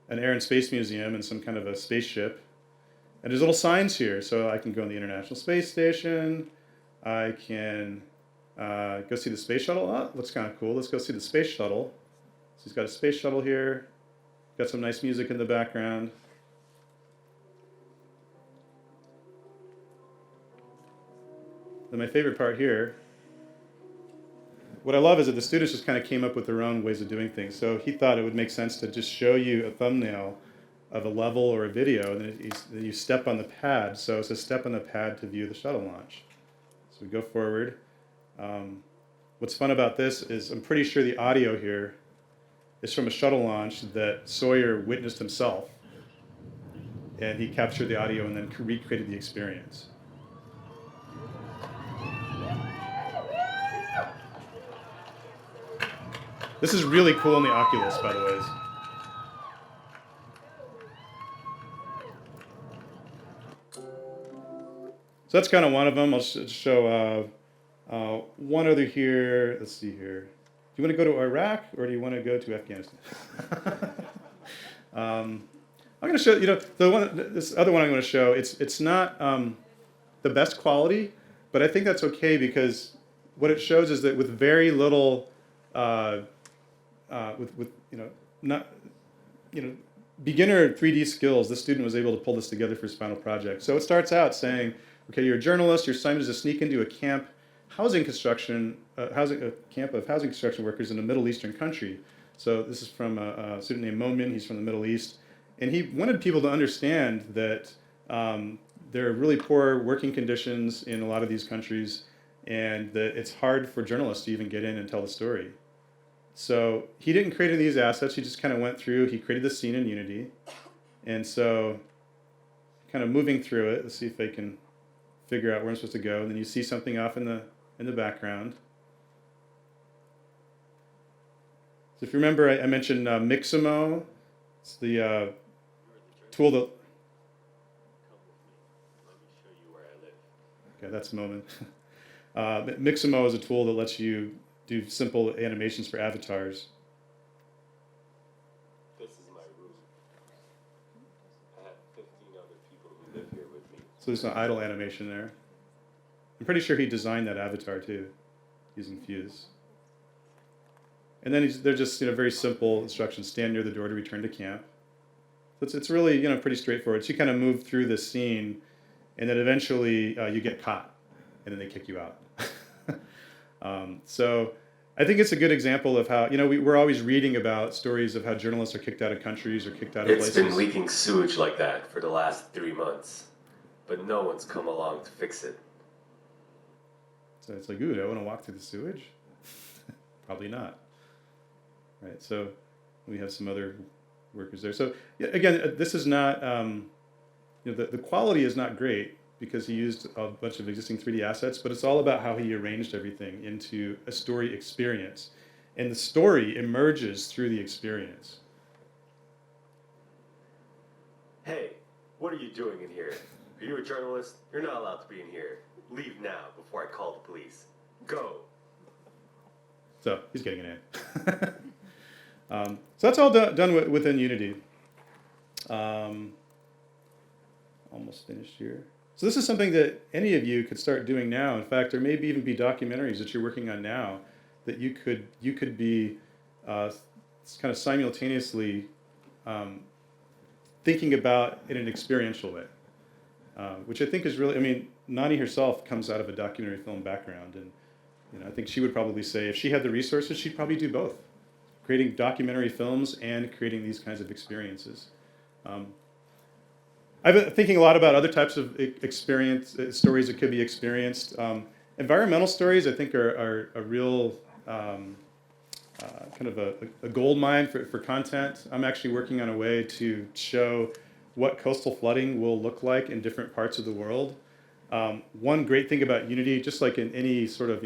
an Air and Space Museum in some kind of a spaceship. And there's little signs here, so I can go on the International Space Station. I can go see the space shuttle. Oh, looks kind of cool. Let's go see the space shuttle. So he's got a space shuttle here. Got some nice music in the background. Then my favorite part here, what I love is that the students just kind of came up with their own ways of doing things. So he thought it would make sense to just show you a thumbnail of a level or a video, and then you step on the pad. So it's a step on the pad to view the shuttle launch. So we go forward. What's fun about this is I'm pretty sure the audio here is from a shuttle launch that Sawyer witnessed himself. And he captured the audio and then recreated the experience. This is really cool in the Oculus, by the way. So that's kind of one of them. I'll just show one other here. Let's see here. Do you want to go to Iraq or do you want to go to Afghanistan? I'm going to show this other one I'm going to show. It's not the best quality, but I think that's okay because what it shows is that with very little beginner 3D skills, the student was able to pull this together for his final project. So it starts out saying, Okay, you're a journalist. Your assignment is to sneak into a camp of housing construction workers in a Middle Eastern country. So this is from a student named Moines. He's from the Middle East, and he wanted people to understand that there are really poor working conditions in a lot of these countries, and that it's hard for journalists to even get in and tell the story. So he didn't create any of these assets. He just kind of went through. He created the scene in Unity, and so kind of moving through it. Let's see if I can figure out where I'm supposed to go. And then you see something off in the background. So if you remember, I mentioned Mixamo. It's the tool that. Okay, that's a moment. Mixamo is a tool that lets you do simple animations for avatars. This is my room. I have 15 other people who live here with me. So there's an idle animation there. I'm pretty sure he designed that avatar too, using Fuse. And then they're just very simple instructions: stand near the door to return to camp. So it's really pretty straightforward. So you kind of move through this scene, and then eventually you get caught, and then they kick you out. So I think it's a good example of how we're always reading about stories of how journalists are kicked out of countries or kicked out of places. It's been leaking sewage like that for the last 3 months, but no one's come along to fix it. So it's like, ooh, do I want to walk through the sewage? Probably not. Right. So we have some other workers there. So again, this is not the quality is not great, because he used a bunch of existing 3D assets, but it's all about how he arranged everything into a story experience. And the story emerges through the experience. Hey, what are you doing in here? Are you a journalist? You're not allowed to be in here. Leave now before I call the police. Go. So he's getting an A. So that's all done within Unity. Almost finished here. So this is something that any of you could start doing now. In fact, there may even be documentaries that you're working on now that you could be kind of simultaneously thinking about in an experiential way, which I think is really. Nani herself comes out of a documentary film background, and I think she would probably say if she had the resources, she'd probably do both, creating documentary films and creating these kinds of experiences. I've been thinking a lot about other types of stories that could be experienced. Environmental stories, I think, are a real kind of a gold mine for content. I'm actually working on a way to show what coastal flooding will look like in different parts of the world. One great thing about Unity, just like in any sort of,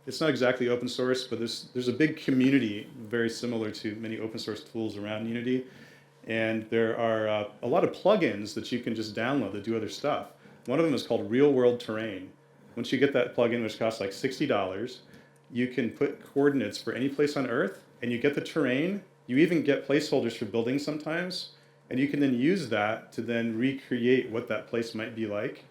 it's not exactly open source, but there's a big community very similar to many open source tools around Unity. And there are a lot of plugins that you can just download that do other stuff. One of them is called Real World Terrain. Once you get that plugin, which costs like $60, you can put coordinates for any place on Earth, and you get the terrain. You even get placeholders for buildings sometimes, and you can then use that to then recreate what that place might be like.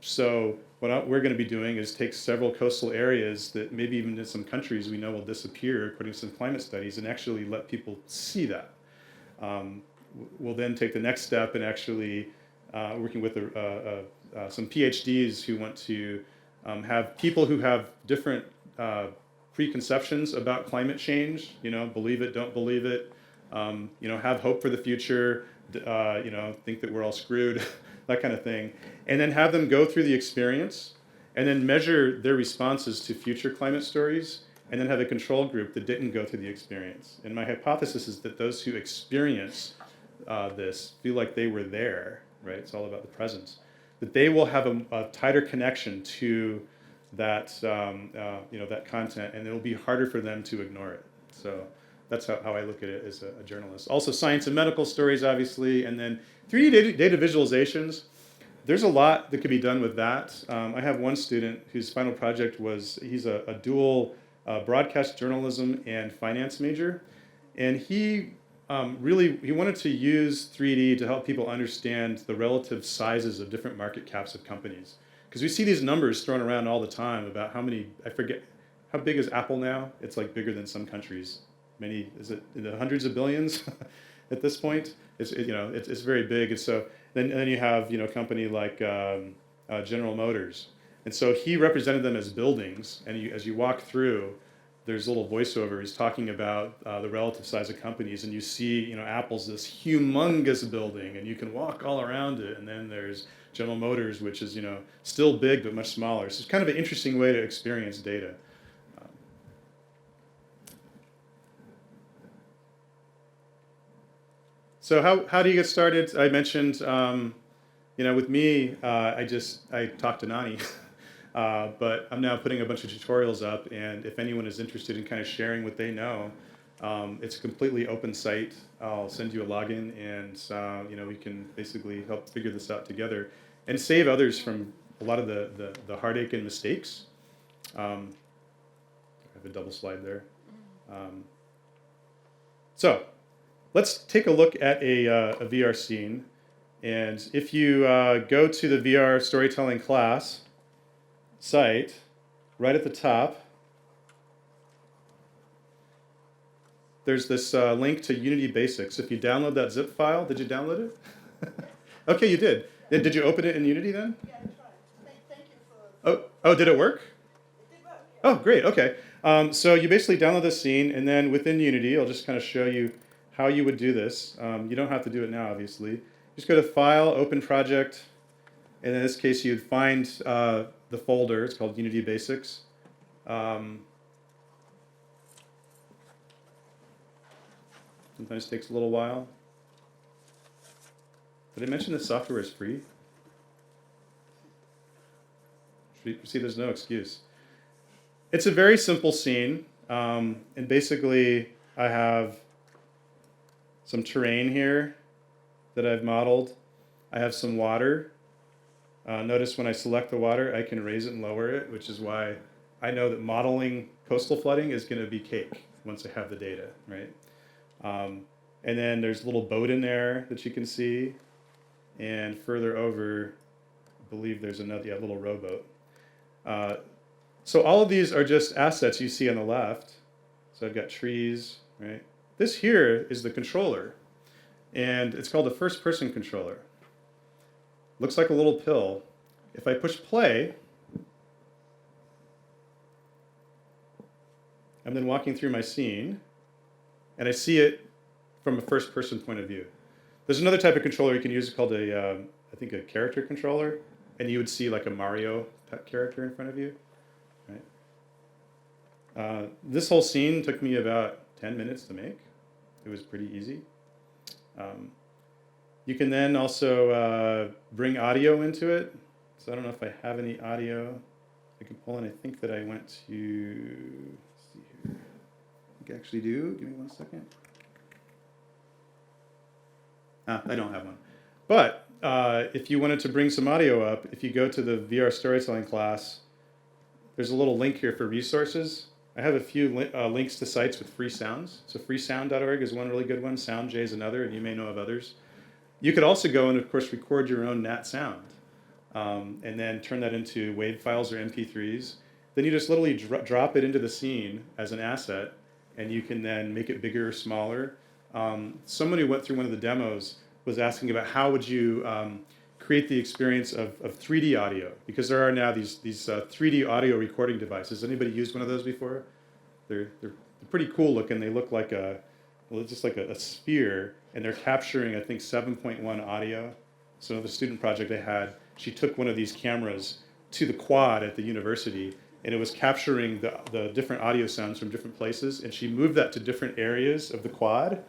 So what we're going to be doing is take several coastal areas that maybe even in some countries we know will disappear according to some climate studies, and actually let people see that. We'll then take the next step and actually working with some PhDs who want to have people who have different preconceptions about climate change, believe it, don't believe it, have hope for the future, think that we're all screwed, that kind of thing, and then have them go through the experience and then measure their responses to future climate stories, and then have a control group that didn't go through the experience. And my hypothesis is that those who experience this feel like they were there, right? It's all about the presence. That they will have a tighter connection to that, that content, and it'll be harder for them to ignore it. So that's how I look at it as a journalist. Also science and medical stories, obviously, and then 3D data visualizations. There's a lot that could be done with that. I have one student whose final project was, he's a dual broadcast journalism and finance major, and he wanted to use 3D to help people understand the relative sizes of different market caps of companies, because we see these numbers thrown around all the time about how many, I forget, how big is Apple now? It's like bigger than some countries. Is it in the hundreds of billions at this point? It's very big, and so then you have a company like General Motors. And so he represented them as buildings, and as you walk through, there's a little voiceover. He's talking about the relative size of companies, and you see, Apple's this humongous building, and you can walk all around it. And then there's General Motors, which is, still big but much smaller. So it's kind of an interesting way to experience data. So how do you get started? I mentioned, with me, I talk to Nani. But I'm now putting a bunch of tutorials up, and if anyone is interested in kind of sharing what they know, it's a completely open site. I'll send you a login, and we can basically help figure this out together and save others from a lot of the heartache and mistakes. I have a double slide there. So let's take a look at a VR scene. And if you go to the VR storytelling class site, right at the top, there's this link to Unity Basics. If you download that zip file, did you download it? Okay, you did. Did you open it in Unity then? Yeah, I tried. Thank you for. Oh, did it work? It did work. Yeah. Oh, great. Okay. So you basically download this scene, and then within Unity, I'll just kind of show you how you would do this. You don't have to do it now, obviously. Just go to File, Open Project, and in this case, you'd find the folder. It's called Unity Basics. Sometimes takes a little while. Did I mention this software is free? See, there's no excuse. It's a very simple scene, and basically I have some terrain here that I've modeled. I have some water. Notice when I select the water, I can raise it and lower it, which is why I know that modeling coastal flooding is going to be cake once I have the data, right? And then there's a little boat in there that you can see. And further over, I believe there's another little rowboat. So all of these are just assets you see on the left. So I've got trees, right? This here is the controller. And it's called the first-person controller. Looks like a little pill. If I push play, I'm then walking through my scene, and I see it from a first-person point of view. There's another type of controller you can use called I think a character controller, and you would see like a Mario type character in front of you. Right? This whole scene took me about 10 minutes to make. It was pretty easy. You can then also bring audio into it. So I don't know if I have any audio I can pull in. I think that I went to, let's see here. I think I actually do. Give me 1 second. I don't have one. But if you wanted to bring some audio up, if you go to the VR storytelling class, there's a little link here for resources. I have a few links to sites with free sounds. So freesound.org is one really good one. SoundJ is another, and you may know of others. You could also go and, of course, record your own NAT sound and then turn that into WAV files or MP3s. Then you just literally drop it into the scene as an asset, and you can then make it bigger or smaller. Someone who went through one of the demos was asking about how would you create the experience of 3D audio, because there are now these 3D audio recording devices. Anybody used one of those before? They're pretty cool looking. They look like just like a sphere, and they're capturing, I think, 7.1 audio. So the student project I had, she took one of these cameras to the quad at the university, and it was capturing the different audio sounds from different places, and she moved that to different areas of the quad,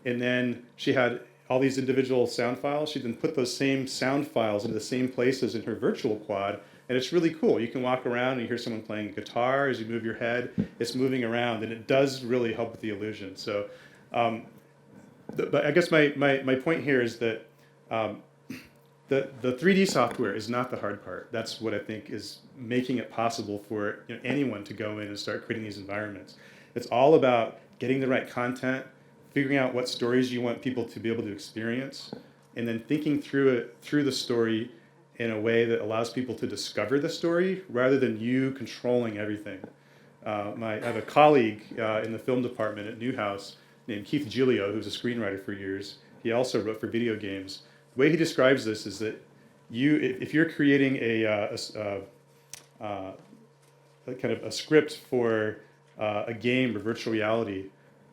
and then she had all these individual sound files. She then put those same sound files into the same places in her virtual quad, and it's really cool. You can walk around and you hear someone playing guitar as you move your head. It's moving around, and it does really help with the illusion. So, but I guess my point here is that the 3D software is not the hard part. That's what I think is making it possible for anyone to go in and start creating these environments. It's all about getting the right content, figuring out what stories you want people to be able to experience, and then thinking through the story in a way that allows people to discover the story rather than you controlling everything. I have a colleague in the film department at Newhouse named Keith Giglio, who's a screenwriter for years. He also wrote for video games. The way he describes this is that if you're creating a kind of a script for a game or virtual reality,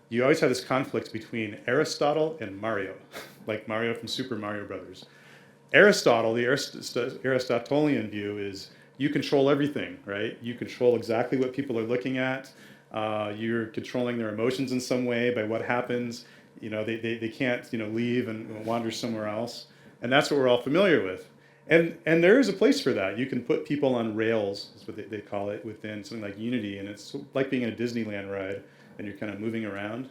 you always have this conflict between Aristotle and Mario, like Mario from Super Mario Brothers. Aristotle, the Aristotelian view is you control everything, right? You control exactly what people are looking at. You're controlling their emotions in some way by what happens. They can't, leave and wander somewhere else. And that's what we're all familiar with. And there is a place for that. You can put people on rails, is what they call it, within something like Unity. And it's like being in a Disneyland ride and you're kind of moving around.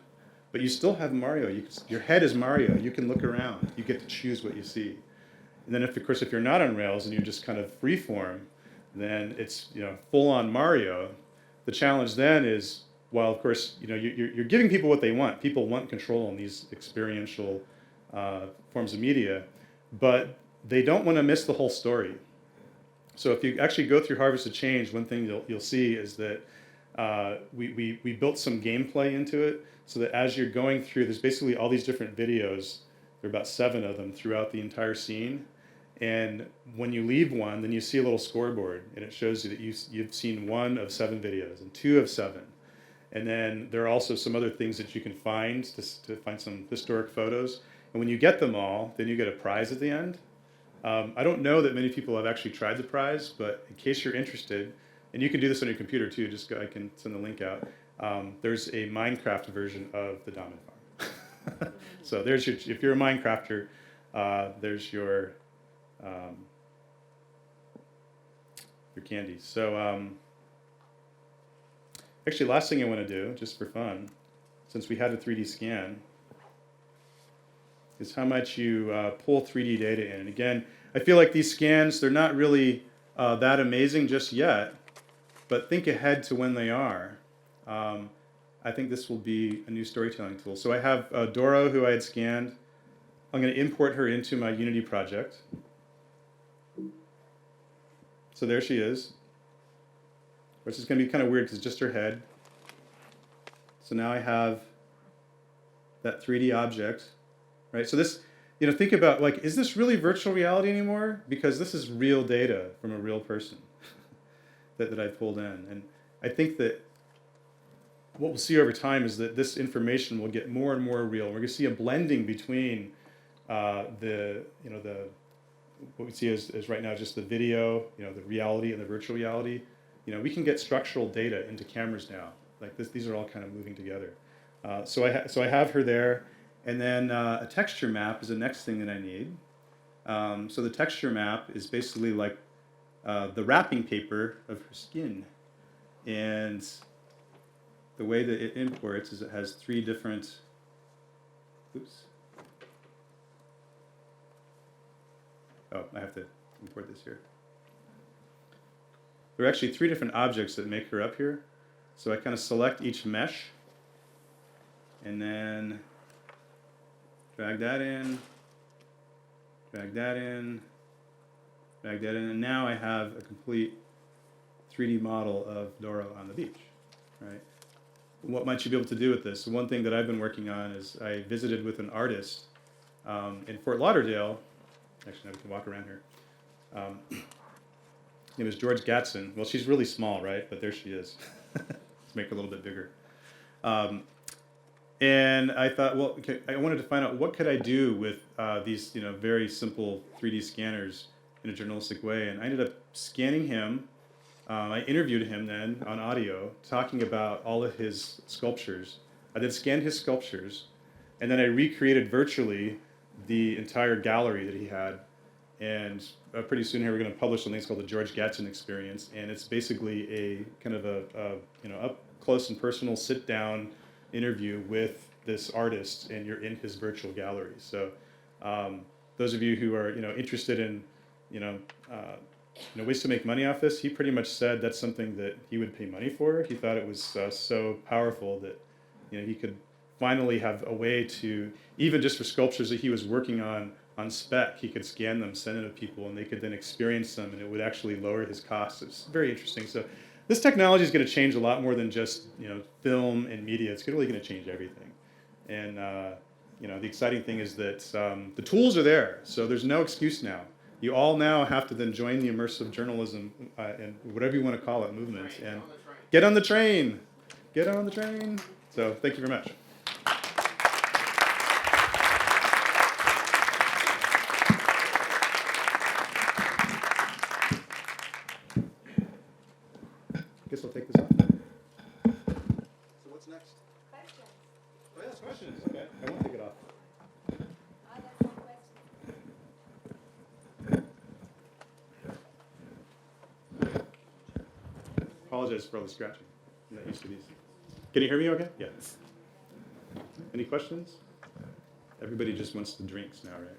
But you still have Mario. Your head is Mario. You can look around. You get to choose what you see. And then, if you're not on rails and you're just kind of free form, then it's full on Mario. The challenge then is, while of course you're giving people what they want. People want control in these experiential forms of media, but they don't want to miss the whole story. So if you actually go through Harvest of Change, one thing you'll see is that we built some gameplay into it, so that as you're going through, there's basically all these different videos. There are about 7 of them throughout the entire scene. And when you leave one, then you see a little scoreboard, and it shows you that you've seen 1 of 7 videos and 2 of 7. And then there are also some other things that you can find to find some historic photos. And when you get them all, then you get a prize at the end. I don't know that many people have actually tried the prize, but in case you're interested, and you can do this on your computer too, I can send the link out. There's a Minecraft version of the Diamond Farm. So if you're a Minecrafter, there's your candies. So actually, last thing I want to do, just for fun, since we had a 3D scan, is how much you pull 3D data in. And again, I feel like these scans, they're not really that amazing just yet, but think ahead to when they are. I think this will be a new storytelling tool. So I have Doro, who I had scanned. I'm going to import her into my Unity project. So there she is, which is going to be kind of weird because it's just her head. So now I have that 3D object, right? So this, think about, like, is this really virtual reality anymore? Because this is real data from a real person that I pulled in. And I think that what we'll see over time is that this information will get more and more real. We're going to see a blending between what we see as right now just the video, the reality and the virtual reality. We can get structural data into cameras now. Like this, these are all kind of moving together. So I have her there, and then a texture map is the next thing that I need. So the texture map is basically like the wrapping paper of her skin, and the way that it imports is it has 3 different. Oops. Oh, I have to import this here. There are actually 3 different objects that make her up here. So I kind of select each mesh, and then drag that in, drag that in, drag that in, and now I have a complete 3D model of Doro on the beach, right? What might you be able to do with this? One thing that I've been working on is I visited with an artist in Fort Lauderdale. Actually, now we can walk around here. It was George Gatson. Well, she's really small, right? But there she is. Let's make her a little bit bigger. And I thought, well, okay, I wanted to find out what could I do with these, very simple 3D scanners in a journalistic way. And I ended up scanning him. I interviewed him then on audio, talking about all of his sculptures. I then scanned his sculptures, and then I recreated virtually the entire gallery that he had. And pretty soon here we're going to publish something called the George Gatson Experience, and it's basically a kind of a up close and personal sit down interview with this artist, and you're in his virtual gallery. So those of you who are interested in ways to make money off this, he pretty much said that's something that he would pay money for. He thought it was so powerful that he could finally have a way to, even just for sculptures that he was working on spec, he could scan them, send them to people, and they could then experience them, and it would actually lower his costs. It's very interesting. So this technology is going to change a lot more than just film and media. It's really going to change everything. And the exciting thing is that the tools are there, so there's no excuse now. You all now have to then join the immersive journalism and whatever you want to call it movement and get on the train. Get on the train. So thank you very much. Guess I'll take this off. So what's next? Questions? Oh, yes, questions. Okay, I won't take it off. I have some questions. Apologize for all the scratching. I'm not used to these. Can you hear me okay? Yeah. Any questions? Everybody just wants the drinks now, right?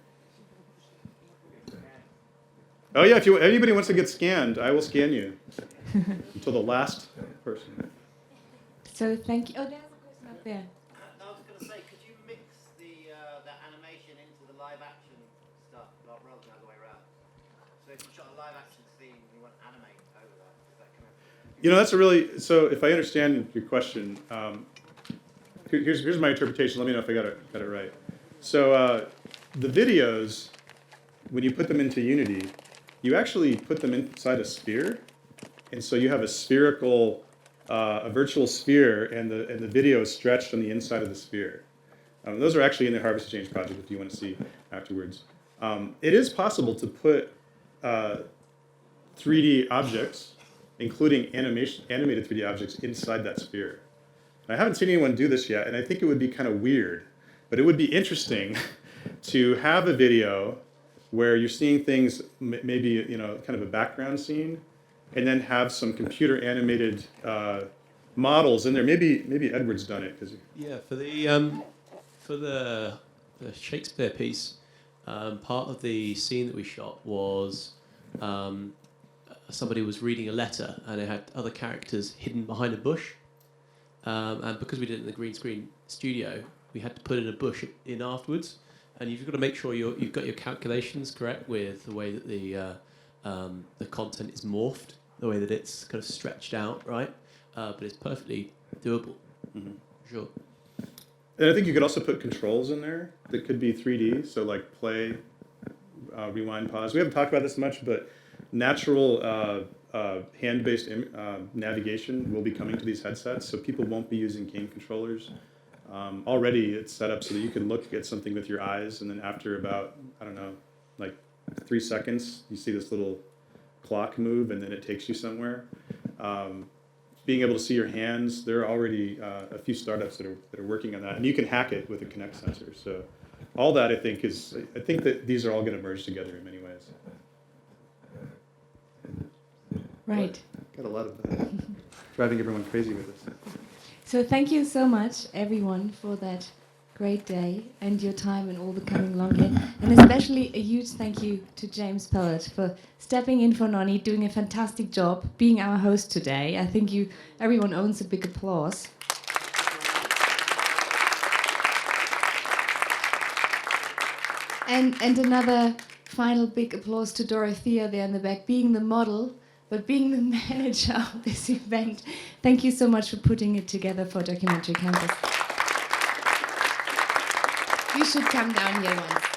Oh yeah, if anybody wants to get scanned, I will scan you until the last person. So thank you. Oh, there's a question up there. I was going to say, could you mix the animation into the live action stuff, rather than the other way around? So if you shot a live action scene, you want to animate over that. Is that kind of? You know, that's a really, so if I understand your question, here's my interpretation. Let me know if I got it right. So the videos, when you put them into Unity, you actually put them inside a sphere, and so you have a spherical, a virtual sphere, and the video is stretched on the inside of the sphere. Those are actually in the Harvest Exchange project if you want to see afterwards. It is possible to put 3D objects, including animated 3D objects, inside that sphere. I haven't seen anyone do this yet, and I think it would be kind of weird, but it would be interesting to have a video where you're seeing things, maybe kind of a background scene, and then have some computer animated models in there. Maybe Edward's done it because yeah, for the Shakespeare piece, part of the scene that we shot was somebody was reading a letter and it had other characters hidden behind a bush, and because we did it in the green screen studio, we had to put in a bush in afterwards. And you've got to make sure you've got your calculations correct with the way that the content is morphed, the way that it's kind of stretched out, right? But it's perfectly doable. Mm-hmm. Sure. And I think you could also put controls in there that could be 3D, so like play, rewind, pause. We haven't talked about this much, but natural hand-based navigation will be coming to these headsets, so people won't be using game controllers. Already it's set up so that you can look at something with your eyes, and then after about, I don't know, like 3 seconds, you see this little clock move, and then it takes you somewhere. Being able to see your hands, there are already a few startups that are working on that, and you can hack it with a Kinect sensor. So all that I think that these are all going to merge together in many ways. Right. Got a lot of driving everyone crazy with this. So thank you so much, everyone, for that great day and your time and all the coming along here. And especially a huge thank you to James Pellet for stepping in for Nonny, doing a fantastic job, being our host today. I think everyone owns a big applause. And another final big applause to Dorothea there in the back, being the model, but being the manager of this event. Thank you so much for putting it together for Documentary Campus. You should come down here once.